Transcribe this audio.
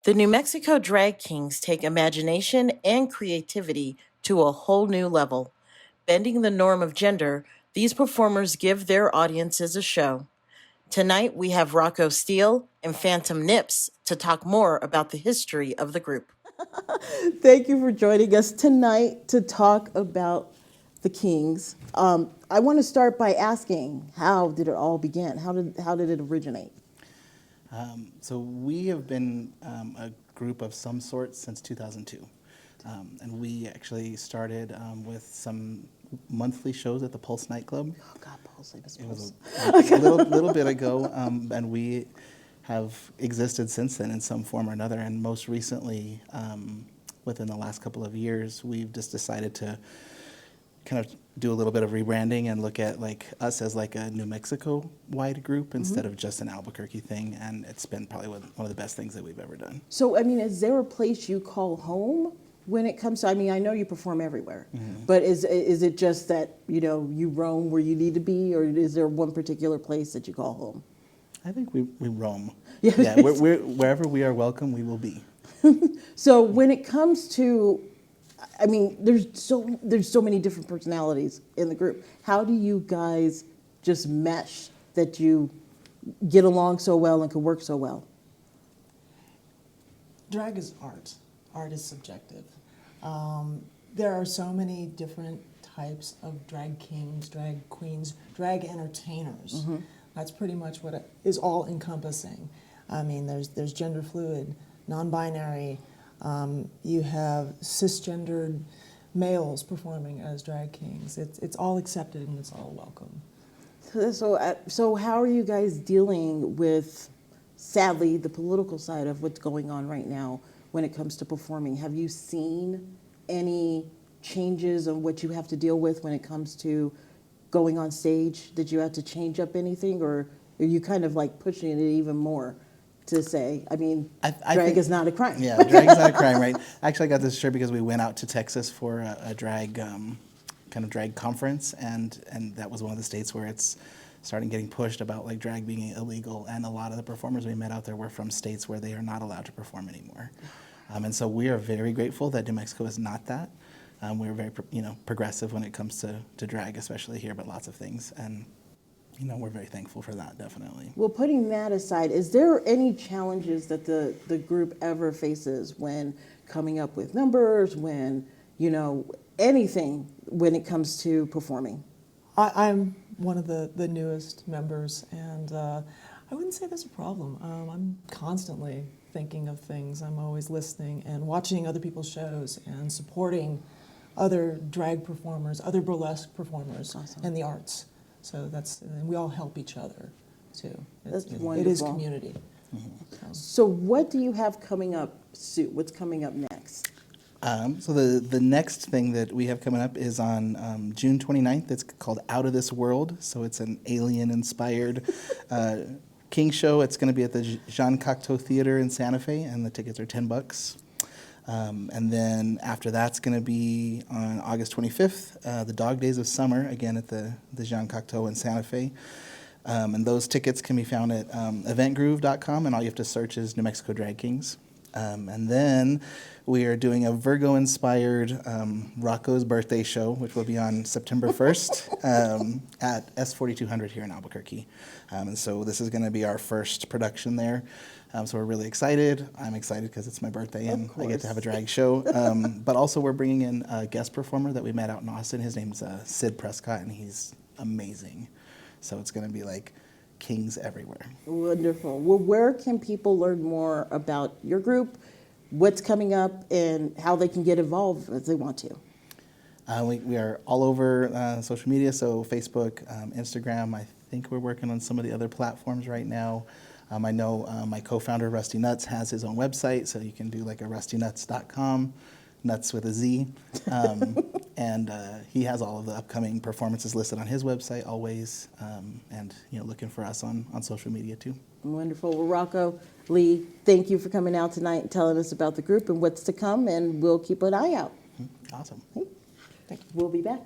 The New Mexico Drag Kings take imagination and creativity to a whole new level. Bending the norm of gender, these performers give their audiences a show. Tonight, we have Rocco Steele and Phantom Nips to talk more about the history of the group. Thank you for joining us tonight to talk about the Kings. I want to start by asking, how did it all begin? How did it originate? So we have been a group of some sort since 2002. And we actually started with some monthly shows at the Pulse nightclub. Oh God, Pulse, I miss It Pulse. was a little bit ago, and we have existed since then in some form or another. And most recently, within the last couple of years, we've just decided to kind of do a little bit of rebranding and look at like us as like a New Mexico wide group instead of just an Albuquerque thing. And it's been probably one of the best things that we've ever done. So, I mean, is there a place you call home when it comes to, I mean, I know you perform everywhere, but is it just that, you know, you roam where you need to be, or is there one particular place that you call home? I think we roam. Yeah. Yeah, we're, wherever we are welcome, we will be. So when it comes to, I mean, there's so many different personalities in the group. How do you guys just mesh that you get along so well and can work so well? Drag is art. Art is subjective. There are so many different types of drag kings, drag queens, drag entertainers. That's pretty much what it is all encompassing. I mean, there's gender fluid, non-binary. You have cisgendered males performing as drag kings. It's all accepted and it's all welcome. So how are you guys dealing with, sadly, the political side of what's going on right now when it comes to performing? Have you seen any changes on what you have to deal with when it comes to going on stage? Did you have to change up anything, or are you kind of like pushing it even more to say, I mean, I drag think- is not a crime? Yeah, drag is not a crime, right? Actually, I got this shirt because we went out to Texas for a drag, kind of drag conference, and that was one of the states where it's starting getting pushed about like drag being illegal, and a lot of the performers we met out there were from states where they are not allowed to perform anymore. And so we are very grateful that New Mexico is not that. We're very, progressive when it comes to drag, especially here, but lots of things. And, we're very thankful for that, definitely. Well, putting that aside, is there any challenges that the group ever faces when coming up with numbers, when, anything when it comes to performing? I'm one of the newest members, and I wouldn't say there's a problem. I'm constantly thinking of things. I'm always listening and watching other people's shows and supporting other drag performers, other burlesque performers, Awesome. and the arts. So and we all help each other too. That's It is wonderful. community. So what do you have coming up soon? What's coming up next? So the next thing that we have coming up is on June 29th. It's called Out of This World. So it's an alien-inspired King show. It's going to be at the Jean Cocteau Theater in Santa Fe, and the tickets are $10. And then after that's going to be on August 25th, the Dog Days of Summer, again at the Jean Cocteau in Santa Fe. And those tickets can be found at eventgroove.com, and all you have to search is New Mexico Drag Kings. And then we are doing a Virgo-inspired Rocco's Birthday Show, which will be on September 1st at S4200 here in Albuquerque. And so this is going to be our first production there. So we're really excited. I'm excited because it's my birthday and I get to have a drag show. But also we're bringing in a guest performer that we met out in Austin. His name's Sid Prescott, and he's amazing. So it's going to be like kings everywhere. Wonderful. Well, where can people learn more about your group, what's coming up, and how they can get involved if they want to? We are all over social media, so Facebook, Instagram. I think we're working on some of the other platforms right now. I know my co-founder, Rusty Nuts, has his own website, so you can do like a rustynuts.com, nuts with a Z. And he has all of the upcoming performances listed on his website always, and looking for us on social media too. Wonderful. Well, Rocco, Lee, thank you for coming out tonight and telling us about the group and what's to come, and we'll keep an eye out. Awesome. We'll be back.